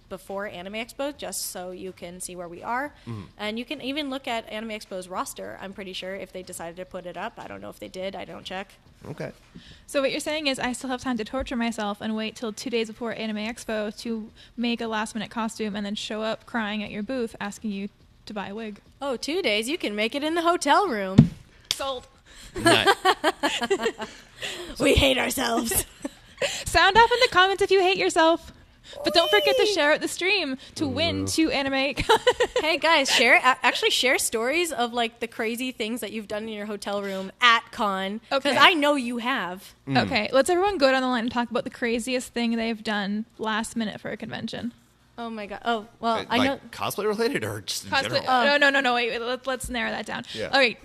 before Anime Expo, just so you can see where we are. Mm-hmm. And you can even look at Anime Expo's roster, I'm pretty sure, if they decided to put it up. I don't know if they did. I don't check. Okay. So what you're saying is I still have time to torture myself and wait till 2 days before Anime Expo to make a last-minute costume and then show up crying at your booth asking you to buy a wig. Oh, 2 days? You can make it in the hotel room. Sold. We hate ourselves. Sound off in the comments if you hate yourself. But don't forget to share out the stream to win 2 anime. Hey guys, share stories of like the crazy things that you've done in your hotel room at con, because I know you have. Okay, let's everyone go down the line and talk about the craziest thing they've done last minute for a convention. Oh my god. Oh, well, I know cosplay related or just in general? No. Wait, let's narrow that down. Yeah. All right,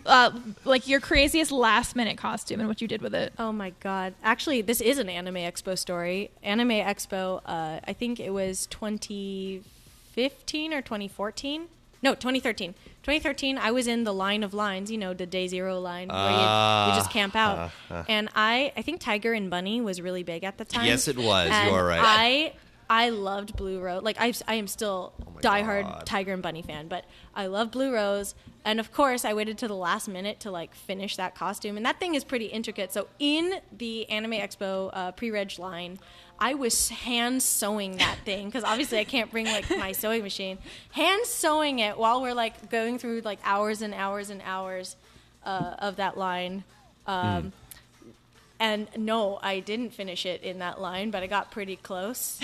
like your craziest last minute costume and what you did with it. Oh my god. Actually, this is an Anime Expo story. Anime Expo, I think it was 2015 or 2014. No, 2013. 2013, I was in the line of lines, the day 0 line where you just camp out. And I think Tiger and Bunny was really big at the time. Yes, it was. You are right. I loved Blue Rose. Like, I am still diehard Tiger and Bunny fan, but I love Blue Rose. And, of course, I waited to the last minute to, like, finish that costume. And that thing is pretty intricate. So in the Anime Expo pre-reg line, I was hand-sewing that thing because, obviously, I can't bring, like, my sewing machine. Hand-sewing it while we're, like, going through, like, hours and hours and hours of that line. And no, I didn't finish it in that line, but I got pretty close.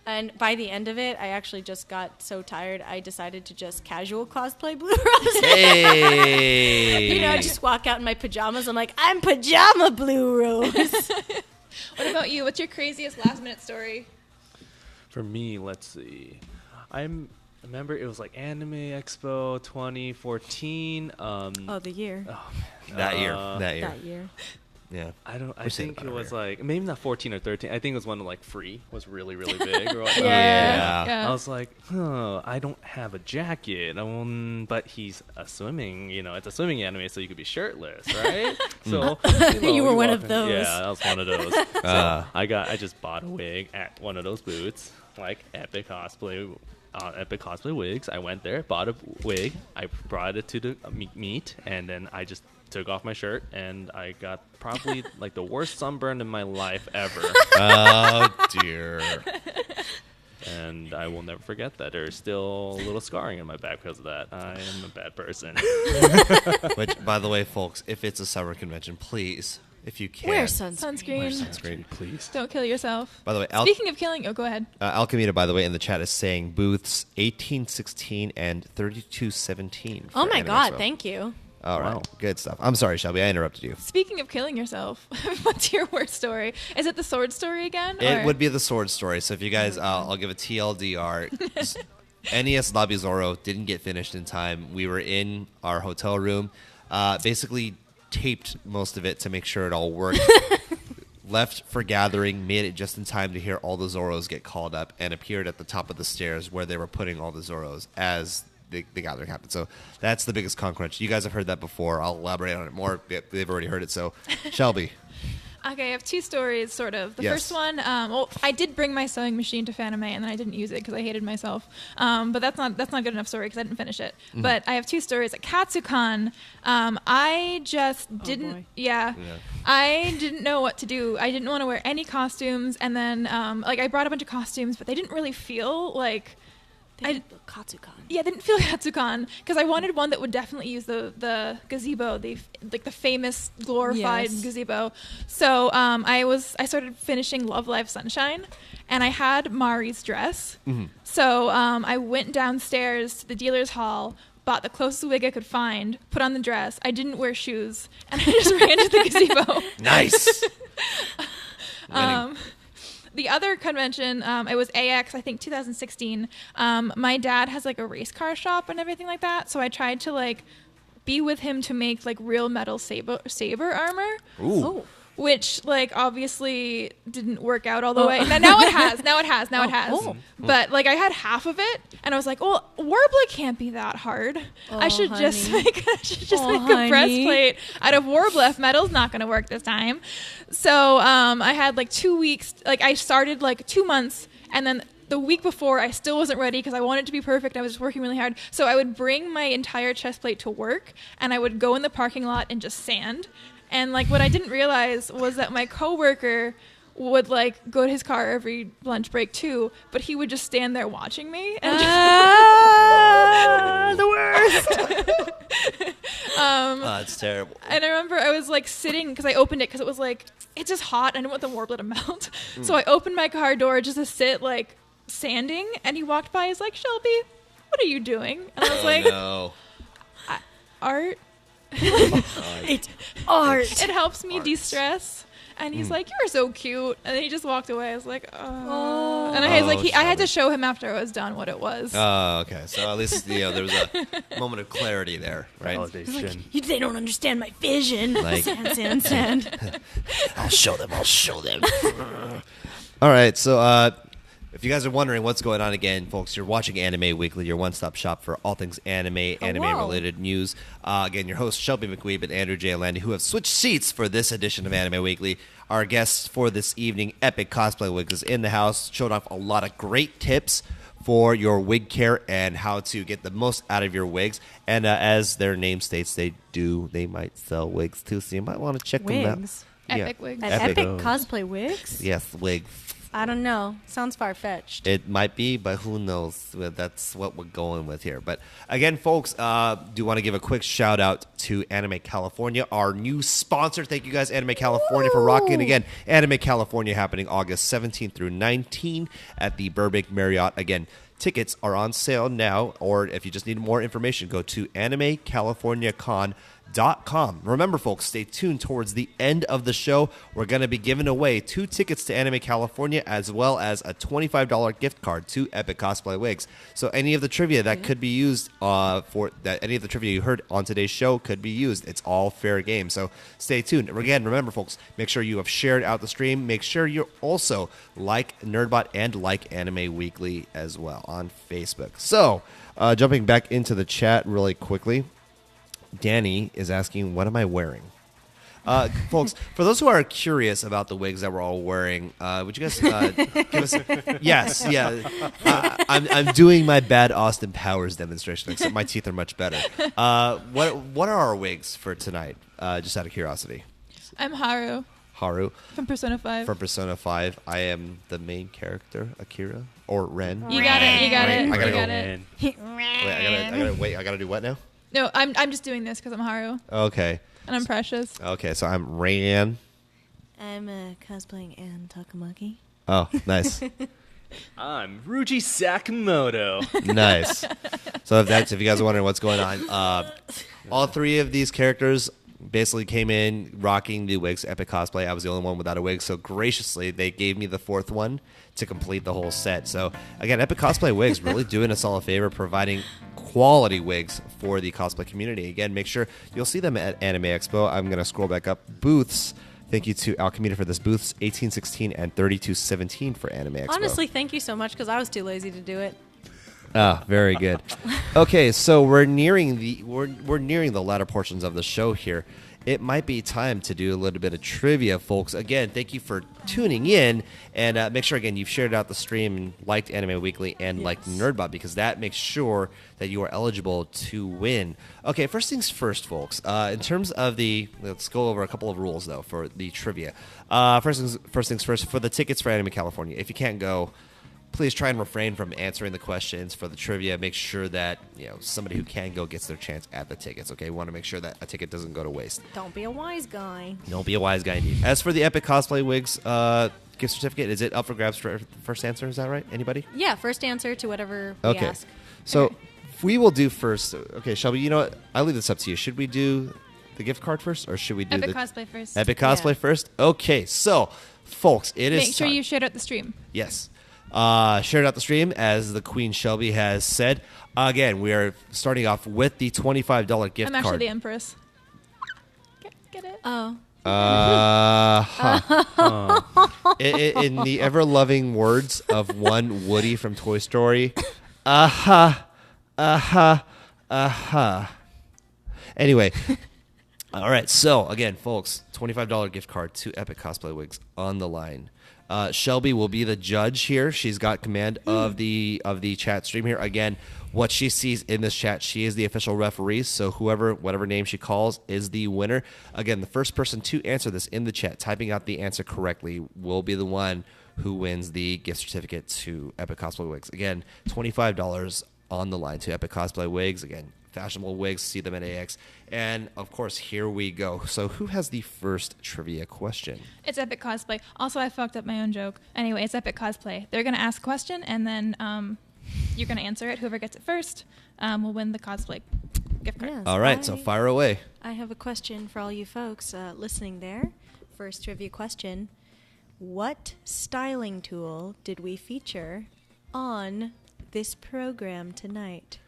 And by the end of it, I actually just got so tired, I decided to just casual cosplay Blue Rose. Hey! I just walk out in my pajamas. I'm like, I'm pajama Blue Rose. What about you? What's your craziest last minute story? For me, let's see. I remember it was like Anime Expo 2014. The year. Oh, man. That year. Yeah. I think it was like, maybe not 14 or 13. I think it was when like Free was really, really big. Or like, yeah. I was like, I don't have a jacket. But he's a swimming, it's a swimming anime, so you could be shirtless, right? So you were one of those. Yeah, I was one of those. So I just bought a wig at one of those booths, like Epic Cosplay Wigs. I went there, bought a wig, I brought it to the meet, and then I just took off my shirt, and I got probably like the worst sunburn in my life ever. Oh dear. And I will never forget that. There's still a little scarring in my back because of that. I am a bad person. Which, by the way, folks, if it's a summer convention, please, if you can, wear sunscreen. Wear sunscreen, please. Don't kill yourself. By the way, speaking of killing, go ahead. Alchemita, by the way, in the chat is saying booths 1816 and 3217. Oh my God! Expo. Thank you. All right, good stuff. I'm sorry, Shelby, I interrupted you. Speaking of killing yourself, what's your worst story? Is it the sword story again? It would be the sword story. So if you guys, I'll give a TLDR. NES Lobby Zoro didn't get finished in time. We were in our hotel room, basically taped most of it to make sure it all worked. left for gathering, made it just in time to hear all the Zoros get called up, and appeared at the top of the stairs where they were putting all the Zoros as the gathering happened. So that's the biggest con crunch. You guys have heard that before. I'll elaborate on it more. They've already heard it. So, Shelby. Okay, I have two stories, sort of. The Yes. first one, well, I did bring my sewing machine to Fanime, and then I didn't use it because I hated myself. But that's not a good enough story because I didn't finish it. But I have two stories. At Katsucon, I just didn't. boy. Yeah, I didn't know what to do. I didn't want to wear any costumes, and then like I brought a bunch of costumes, but they didn't really feel like. Katsukan. Yeah, I didn't feel Katsukan because I wanted one that would definitely use the gazebo, the famous glorified Yes. gazebo. So I started finishing Love Live Sunshine, and I had Mari's dress. So I went downstairs to the dealer's hall, bought the closest wig I could find, put on the dress. I didn't wear shoes, and I just ran to the gazebo. Nice. Winning. The other convention, it was AX, I think 2016. My dad has like a race car shop and everything like that. So I tried to like be with him to make like real metal saber armor. Ooh. Which like obviously didn't work out all the way. Now it has. But like I had half of it, and I was like, "Well, Warbler can't be that hard. I should just honey. make a breastplate out of Warblef. Metal's not going to work this time." So I had like 2 weeks. Like I started like 2 months, and then the week before I still wasn't ready because I wanted it to be perfect. I was working really hard. So I would bring my entire chest plate to work, and I would go in the parking lot and just sand. And like what I didn't realize was that my coworker would like go to his car every lunch break too, but he would just stand there watching me. And The worst. It's terrible. And I remember I was like sitting because I opened it because it was like it's just hot. I didn't want the Warbler to melt, so I opened my car door just to sit like sanding. And he walked by. He's like, "Shelby, what are you doing?" And I was like, No. "Art." It's art. It helps me de-stress. And he's like, "You're so cute." And then he just walked away. I was like, "Oh." And I was like, I had to show him after I was done what it was. Oh, okay. So at least there was a moment of clarity there, right? Validation. They don't understand my vision. Like- Sand. I'll show them. All right. So if you guys are wondering what's going on again, folks, you're watching Anime Weekly, your one-stop shop for all things anime-related news. Again, your hosts, Shelby McWeeb and Andrew J. Landy, who have switched seats for this edition of Anime Weekly. Our guests for this evening, Epic Cosplay Wigs, is in the house, showed off a lot of great tips for your wig care and how to get the most out of your wigs. And as their name states, they might sell wigs too, so you might want to check them out. Wigs. Epic Wigs. At Epic. Epic Cosplay Wigs? Yes, wigs. I don't know. Sounds far-fetched. It might be, but who knows? Well, that's what we're going with here. But again, folks, do want to give a quick shout out to Anime California, our new sponsor. Thank you guys, Anime California, for rocking. Again, Anime California happening August 17th through 19 at the Burbank Marriott. Again, tickets are on sale now, or if you just need more information, go to AnimeCaliforniaCon.com. Remember, folks, stay tuned towards the end of the show. We're going to be giving away 2 tickets to Anime California as well as a $25 gift card to Epic Cosplay Wigs. So any of the trivia that could be used any of the trivia you heard on today's show could be used. It's all fair game. So stay tuned. Again, remember, folks, make sure you have shared out the stream. Make sure you also like Nerdbot and like Anime Weekly as well on Facebook. So jumping back into the chat really quickly. Danny is asking, what am I wearing? Folks, for those who are curious about the wigs that we're all wearing, would you guys give us... Yes, yeah. I'm doing my bad Austin Powers demonstration, except my teeth are much better. What are our wigs for tonight? Just out of curiosity. I'm Haru Haru. from Persona 5. From Persona 5. I am the main character, Akira. Or Ren. You got it. I gotta go. And Wait, I gotta do what now? No, I'm just doing this because I'm Haru Okay. and I'm precious. Okay, so I'm Ran. I'm cosplaying Anne Takamaki. Oh, nice. I'm Ruji Sakamoto. Nice. So if you guys are wondering what's going on, all 3 of these characters basically came in rocking the wigs, Epic Cosplay. I was the only one without a wig, so graciously they gave me the 4th one to complete the whole set. So again, Epic Cosplay Wigs really doing us all a favor, providing quality wigs for the cosplay community. Again, make sure you'll see them at Anime Expo. I'm going to scroll back up. Booths Thank you to Alchemita for this booths 1816 and 3217 for Anime Expo. Honestly, thank you so much because I was too lazy to do it. Ah, very good. Okay, so we're nearing the latter portions of the show here. It might be time to do a little bit of trivia, folks. Again, thank you for tuning in, and make sure, again, you've shared out the stream and liked Anime Weekly and liked Nerdbot, because that makes sure that you are eligible to win. Okay, first things first, folks. In terms of let's go over a couple of rules, though, for the trivia. First things first, for the tickets for Anime California, if you can't go, please try and refrain from answering the questions for the trivia. Make sure that somebody who can go gets their chance at the tickets. Okay, we want to make sure that a ticket doesn't go to waste. Don't be a wise guy. Don't be a wise guy, indeed. As for the Epic Cosplay Wigs gift certificate, is it up for grabs for first answer? Is that right? Anybody? Yeah, first answer to whatever we Okay. ask. So we will do first. Okay, Shelby, you know what? I'll leave this up to you. Should we do the gift card first, or should we do Epic the Cosplay first. Epic Cosplay first? Okay, so folks, it is Make sure time. you shared out the stream. Yes. Shared out the stream, as the Queen Shelby has said. Again, we are starting off with the $25 gift I'm actually card. the Empress. Get it? Oh. In the ever-loving words of one Woody from Toy Story, Anyway, all right. So again, folks, $25 gift card to Epic Cosplay Wigs on the line. Shelby will be the judge here. She's got command of the chat stream here. Again, what she sees in this chat, she is the official referee. So whatever name she calls is the winner. Again, the first person to answer this in the chat, typing out the answer correctly, will be the one who wins the gift certificate to Epic Cosplay Wigs. Again, $25 on the line to Epic Cosplay Wigs. Again, fashionable wigs, see them at AX. And, of course, here we go. So who has the first trivia question? It's Epic Cosplay. Also, I fucked up my own joke. Anyway, it's Epic Cosplay. They're going to ask a question, and then you're going to answer it. Whoever gets it first will win the cosplay gift card. Yes, All right, so fire away. I have a question for all you folks listening there. First trivia question. What styling tool did we feature on this program tonight?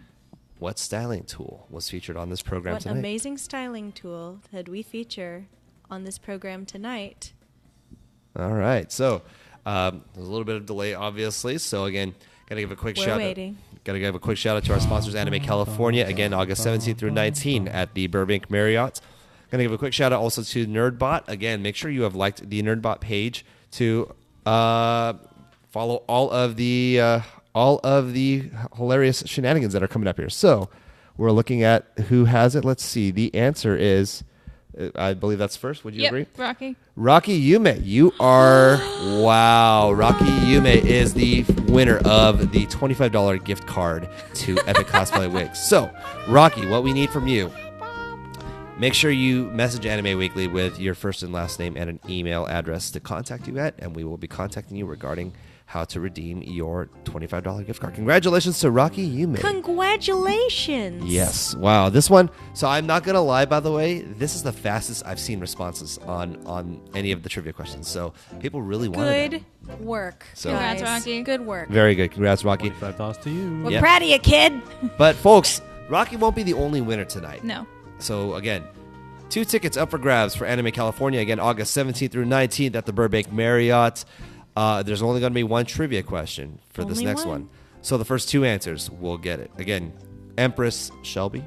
What styling tool was featured on this program tonight? What amazing styling tool did we feature on this program tonight? All right, so there's a little bit of delay, obviously. So again, gotta give a quick shout waiting. Gotta give a quick shout out to our sponsors, Anime California. Again, August 17th through 19 at the Burbank Marriott. Gonna give a quick shout out also to Nerdbot. Again, make sure you have liked the Nerdbot page to follow all of the hilarious shenanigans that are coming up here. So we're looking at who has it. Let's see. The answer is, I believe that's first. Would you agree? Rocky. Rocky Yume, you are, wow. Rocky Yume is the winner of the $25 gift card to Epic Cosplay Wigs. So, Rocky, what we need from you, make sure you message Anime Weekly with your first and last name and an email address to contact you at, and we will be contacting you regarding how to redeem your $25 gift card. Congratulations to Rocky Yume. Congratulations. Yes. Wow. This one, so I'm not going to lie, by the way, this is the fastest I've seen responses on any of the trivia questions. So people really wanted it. Good work. So- Congrats, guys. Rocky. Good work. Very good. Congrats, Rocky. $25 to you. We're Yep. proud of you, kid. But folks, Rocky won't be the only winner tonight. No. So again, 2 tickets up for grabs for Anime California. Again, August 17th through 19th at the Burbank Marriott. There's only going to be one trivia question for this Only next one. one. So the first 2 answers will get it. Again, Empress Shelby.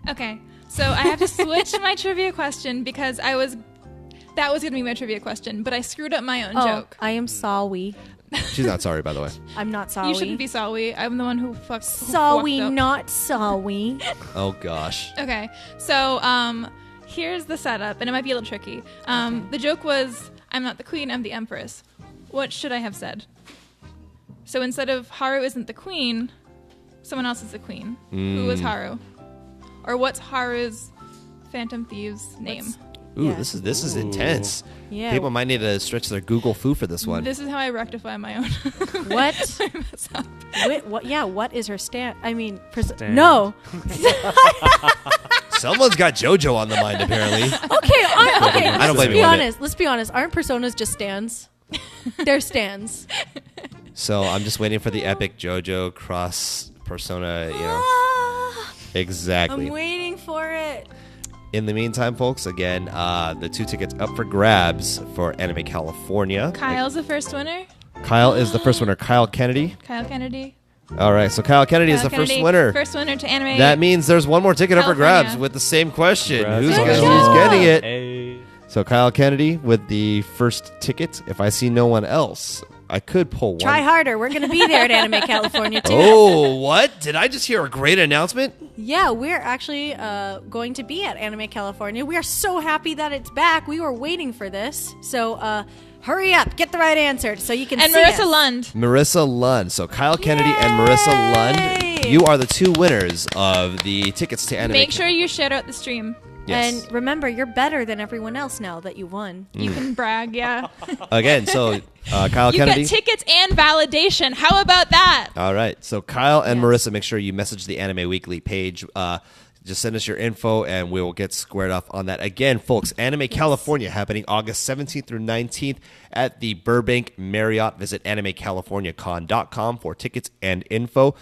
Okay, so I have to switch my trivia question because that was going to be my trivia question, but I screwed up my own joke. I am sorry. She's not sorry, by the way. I'm not sorry. You shouldn't be sorry. I'm the one who fucked. Sorry, up. not sorry. Oh, gosh. Okay, so here's the setup, and it might be a little tricky. The joke was, I'm not the queen, I'm the empress. What should I have said? So instead of Haru isn't the queen, someone else is the queen. Who was Haru? Or what's Haru's Phantom Thieves' name? Ooh, Yeah. this is intense. Yeah. People might need to stretch their Google foo for this one. This is how I rectify my own. What? I mess up. What? Yeah. What is her stand? I mean, Stand. no. Someone's got JoJo on the mind, apparently. Okay. I don't blame Let's you be one bit. honest. Let's be honest. Aren't personas just stands? They're stands. So I'm just waiting for the epic JoJo cross persona, Ah, Exactly. I'm waiting for it. In the meantime, folks, again, the 2 tickets up for grabs for Anime California. Kyle's the first winner. Kyle is the first winner. Kyle Kennedy. Kyle Kennedy. All right, so Kyle Kennedy is Kyle the Kennedy, first winner. First winner to anime. That means there's one more ticket up for California. grabs with the same question. Congrats, Who's Kyle. getting it? Hey. So Kyle Kennedy with the first ticket. If I see no one else, I could pull one. Try harder. We're going to be there at Anime California, too. Oh, what? Did I just hear a great announcement? Yeah, we're actually going to be at Anime California. We are so happy that it's back. We were waiting for this. So hurry up. Get the right answer so you can and see Marissa us. Lund. Marissa Lund. So Kyle Kennedy and Marissa Lund, you are the 2 winners of the tickets to Anime Make sure you shout out the stream. Yes. And remember, you're better than everyone else now that you won. You can brag, yeah. Again, so Kyle You Kennedy. get tickets and validation. How about that? All right. So Kyle and Marissa, make sure you message the Anime Weekly page. Just send us your info, and we will get squared off on that. Again, folks, Anime California happening August 17th through 19th at the Burbank Marriott. Visit animecaliforniacon.com for tickets and info.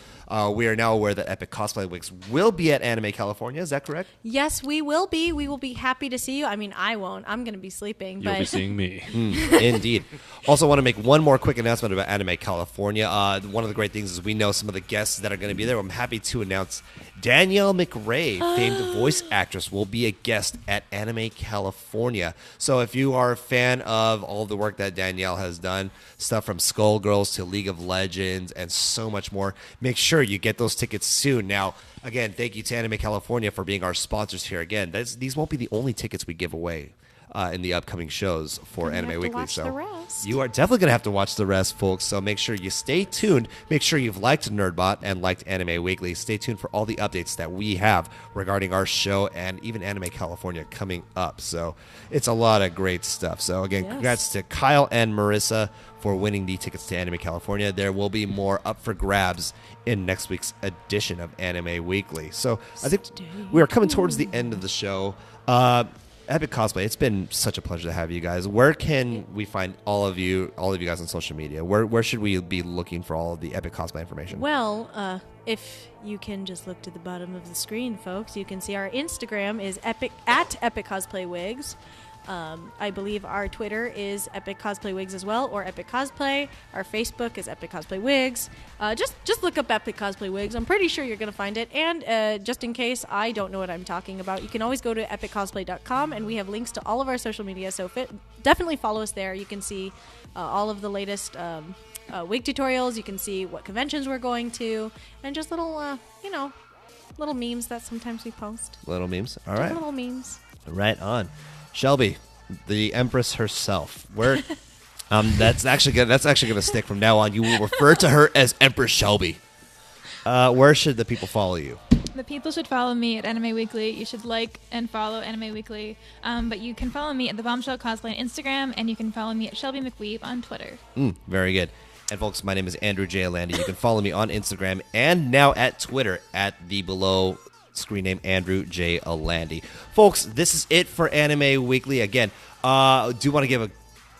We are now aware that Epic Cosplay Wigs will be at Anime California. Is that correct? Yes, we will be. We will be happy to see you. I mean, I won't. I'm going to be sleeping. You'll but be seeing me. Indeed. Also want to make one more quick announcement about Anime California. One of the great things is we know some of the guests that are going to be there. I'm happy to announce Danielle McRae, famed voice actress, will be a guest at Anime California. So if you are a fan of all the work that Danielle has done, stuff from Skullgirls to League of Legends and so much more, make sure you get those tickets soon. Now, again, thank you to Anime California for being our sponsors here. Again, these won't be the only tickets we give away in the upcoming shows for Gonna Anime have to Weekly. watch So the rest. you are definitely going to have to watch the rest, folks. So make sure you stay tuned. Make sure you've liked Nerdbot and liked Anime Weekly. Stay tuned for all the updates that we have regarding our show and even Anime California coming up. So it's a lot of great stuff. So again, Yes. congrats to Kyle and Marissa for winning the tickets to Anime California. There will be more up for grabs in next week's edition of Anime Weekly. So I think we are coming towards the end of the show. Epic Cosplay, it's been such a pleasure to have you guys. Where can we find all of you guys on social media? Where should we be looking for all of the Epic Cosplay information? Well, if you can just look to the bottom of the screen, folks, you can see our Instagram is at Epic Cosplay Wigs. I believe our Twitter is Epic Cosplay Wigs as well, or Epic Cosplay. Our Facebook is Epic Cosplay Wigs. Just look up Epic Cosplay Wigs. I'm pretty sure you're going to find it. And just in case I don't know what I'm talking about, you can always go to epiccosplay.com, and we have links to all of our social media. So definitely follow us there. You can see all of the latest wig tutorials. You can see what conventions we're going to, and just little, little memes that sometimes we post. Little memes. All Just right. little memes. Right on. Shelby, the Empress herself. Where? That's actually gonna stick from now on. You will refer to her as Empress Shelby. Where should the people follow you? The people should follow me at Anime Weekly. You should like and follow Anime Weekly. But you can follow me at the Bombshell Cosplay on Instagram, and you can follow me at Shelby McWeeb on Twitter. Very good. And folks, my name is Andrew J. Alandi. You can follow me on Instagram and now at Twitter at the below screen name Andrew J. Alandi. Folks, this is it for Anime Weekly. Again, do want to give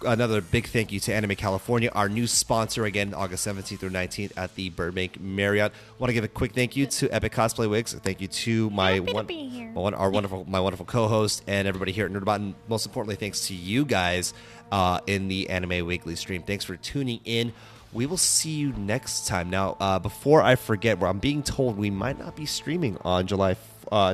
another big thank you to Anime California, our new sponsor, again, August 17th through 19th at the Burbank Marriott. Want to give a quick thank you to Epic Cosplay Wigs. Thank you to my wonderful co-host and everybody here at Nerdbot. And most importantly, thanks to you guys in the Anime Weekly stream. Thanks for tuning in. We will see you next time. Now, before I forget, I'm being told we might not be streaming on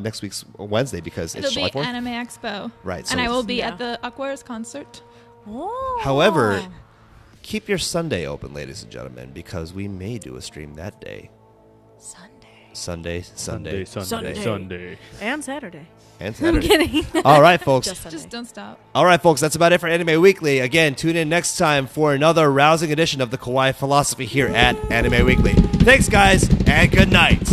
next week's Wednesday because It'll it's July be 4th. Anime Expo. Right, so and I will it's- be Yeah. at the Aquarius concert. Oh. However, keep your Sunday open, ladies and gentlemen, because we may do a stream that day. Sunday. Sunday. And Saturday. And I'm Saturday. kidding. All right, folks. Just Sunday. Just don't stop. All right, folks. That's about it for Anime Weekly. Again, tune in next time for another rousing edition of the Kawaii Philosophy here at Anime Weekly. Thanks, guys, and good night.